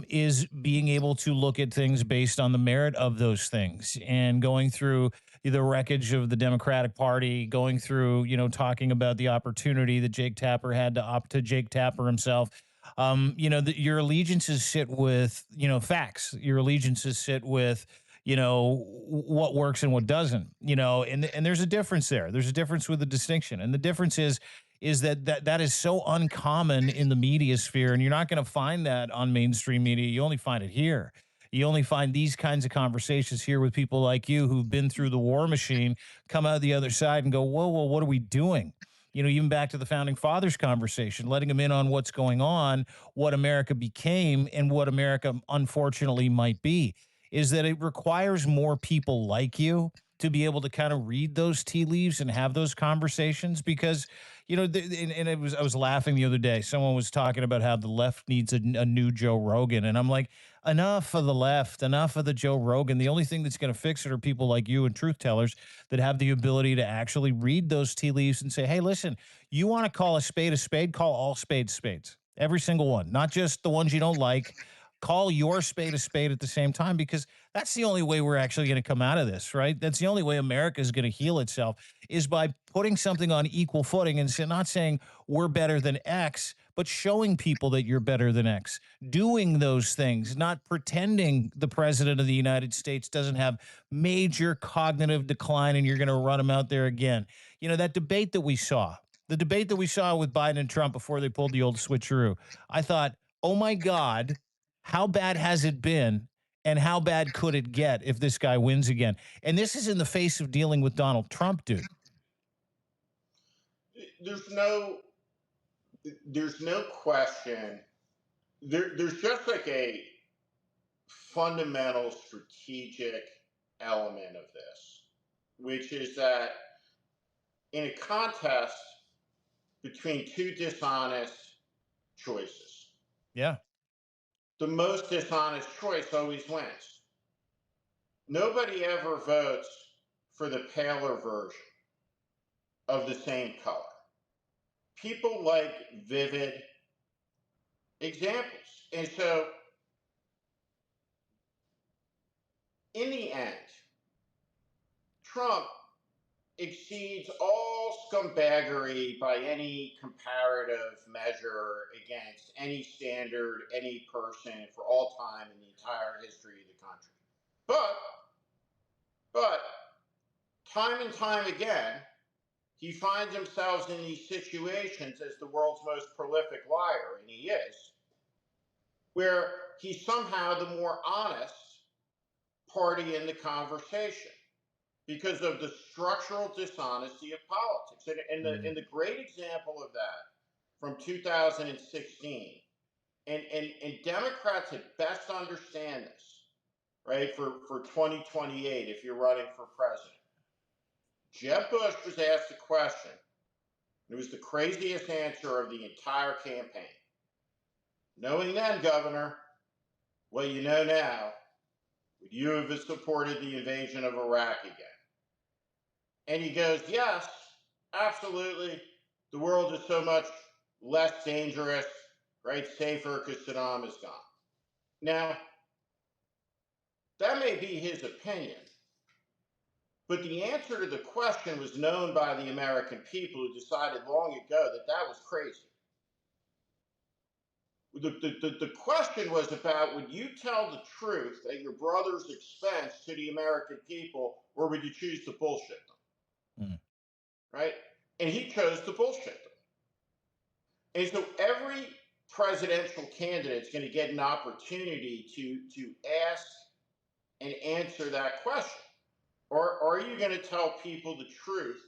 Is being able to look at things based on the merit of those things, and going through the wreckage of the Democratic Party, going through, talking about the opportunity that Jake Tapper had to opt to Jake Tapper himself. Your allegiances sit with, facts. Your allegiances sit with, what works and what doesn't, and there's a difference there. There's a difference with the distinction. And the difference is that is so uncommon in the media sphere, and you're not going to find that on mainstream media. You only find it here. You only find these kinds of conversations here with people like you who've been through the war machine, come out the other side and go, whoa, what are we doing? Even back to the founding fathers conversation, letting them in on what's going on, what America became, and what America unfortunately might be, is that it requires more people like you to be able to kind of read those tea leaves and have those conversations. Because and I was laughing the other day. Someone was talking about how the left needs a new Joe Rogan, and I'm like, enough of the left, enough of the Joe Rogan. The only thing that's going to fix it are people like you and truth tellers that have the ability to actually read those tea leaves and say, hey, listen, you want to call a spade, call all spades spades, every single one, not just the ones you don't like. Call your spade a spade at the same time, because that's the only way we're actually going to come out of this, right? That's the only way America is going to heal itself, is by putting something on equal footing and not saying we're better than X, but showing people that you're better than X, doing those things, not pretending the president of the United States doesn't have major cognitive decline and you're going to run him out there again. That debate that we saw, the debate that we saw with Biden and Trump before they pulled the old switcheroo, I thought, oh my God, how bad has it been? And how bad could it get if this guy wins again? And this is in the face of dealing with Donald Trump, dude. There's no question. There's just like a fundamental strategic element of this, which is that in a contest between two dishonest choices, Yeah. the most dishonest choice always wins. nobody ever votes for the paler version of the same color. People like vivid examples. And so, in the end, Trump exceeds all scumbaggery by any comparative measure against any standard, any person for all time in the entire history of the country. But time and time again, he finds himself in these situations as the world's most prolific liar, and he is, where he's somehow the more honest party in the conversation because of the structural dishonesty of politics. And the great example of that from 2016, and Democrats had best understand this, right, for 2028 if you're running for president. Jeb Bush was asked a question. It was the craziest answer of the entire campaign. Knowing then, Governor, what you know now, would you have supported the invasion of Iraq again? And he goes, yes, absolutely. The world is so much less dangerous, right? Safer because Saddam is gone. Now, that may be his opinion, but the answer to the question was known by the American people who decided long ago that that was crazy. The question was about, would you tell the truth at your brother's expense to the American people, or would you choose to bullshit them? Right? And he chose to bullshit them. And so every presidential candidate is going to get an opportunity to ask and answer that question. Or are you going to tell people the truth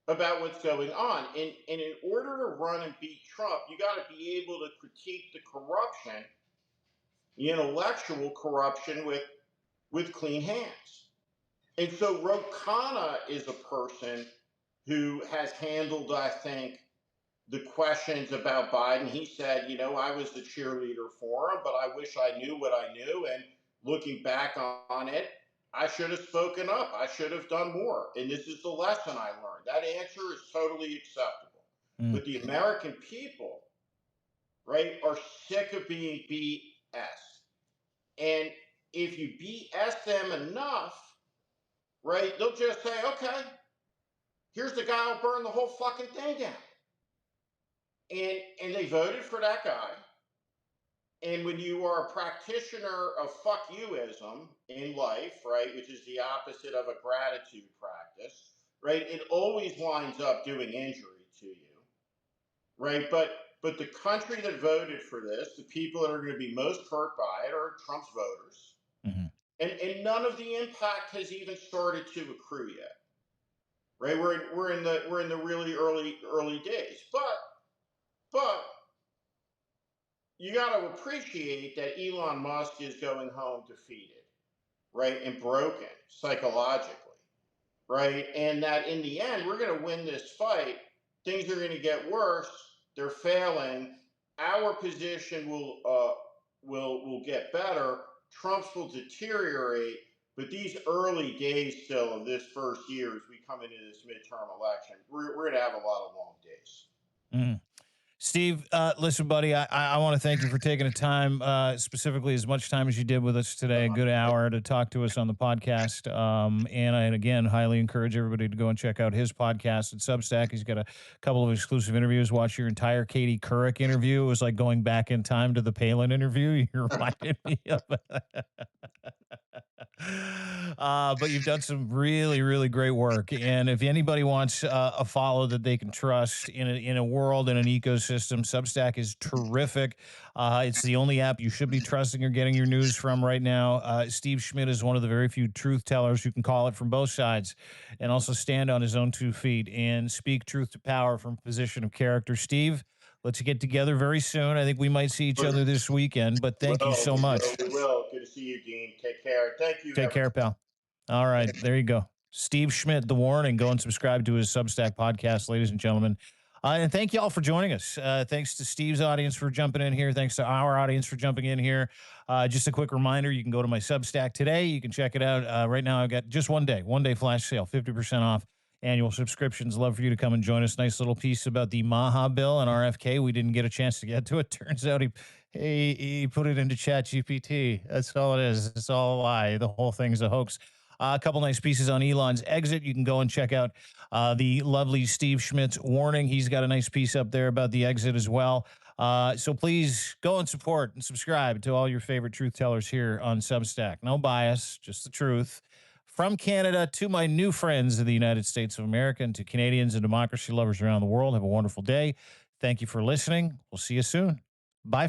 about what's going on? And in order to run and beat Trump, you got to be able to critique the corruption, the intellectual corruption, with clean hands. And so Ro Khanna is a person who has handled, I think, the questions about Biden. He said, I was the cheerleader for him, but I wish I knew what I knew. And looking back on it, I should have spoken up. I should have done more. And this is the lesson I learned. That answer is totally acceptable. But the American people, right, are sick of being BS. And if you BS them enough, right, they'll just say, okay, here's the guy who'll burn the whole fucking thing down. And they voted for that guy. And when you are a practitioner of fuck youism in life, right, which is the opposite of a gratitude practice, right, it always winds up doing injury to you, right? But the country that voted for this, the people that are going to be most hurt by it are Trump's voters. And none of the impact has even started to accrue yet, right? We're in the really early days, but you got to appreciate that Elon Musk is going home defeated, right, and broken psychologically, right, and that in the end we're going to win this fight. Things are going to get worse. They're failing. Our position will get better. Trump's will deteriorate. But these early days still of this first year, as we come into this midterm election, we're going to have a lot of long days. Steve, listen, buddy, I want to thank you for taking the time, specifically as much time as you did with us today, a good hour to talk to us on the podcast. And I, again, highly encourage everybody to go and check out his podcast at Substack. He's got a couple of exclusive interviews. Watch your entire Katie Couric interview. It was like going back in time to the Palin interview. You reminded me of but you've done some really, really great work. And if anybody wants a follow that they can trust in a world, in an ecosystem, Substack is terrific. It's the only app you should be trusting or getting your news from right now. Steve Schmidt is one of the very few truth tellers who can call it from both sides and also stand on his own 2 feet and speak truth to power from a position of character. Steve, let's get together very soon. I think we might see each other this weekend, but thank you so much. We will. Good to see you, Dean. Take care. Thank you. Take care, pal. All right. There you go. Steve Schmidt, The Warning. Go and subscribe to his Substack podcast, ladies and gentlemen. And thank you all for joining us. Thanks to Steve's audience for jumping in here. Thanks to our audience for jumping in here. Just a quick reminder, you can go to my Substack today. You can check it out. Right now, I've got just one day flash sale, 50% off annual subscriptions. Love for you to come and join us. Nice little piece about the Maha bill and RFK. We didn't get a chance to get to it. Turns out he put it into Chat GPT. That's all it is. It's all a lie. The whole thing's a hoax. A couple nice pieces on Elon's exit. You can go and check out the lovely Steve Schmidt's warning. He's got a nice piece up there about the exit as well. So please go and support and subscribe to all your favorite truth tellers here on Substack. No bias, just the truth. From Canada to my new friends in the United States of America and to Canadians and democracy lovers around the world, have a wonderful day. Thank you for listening. We'll see you soon. Bye.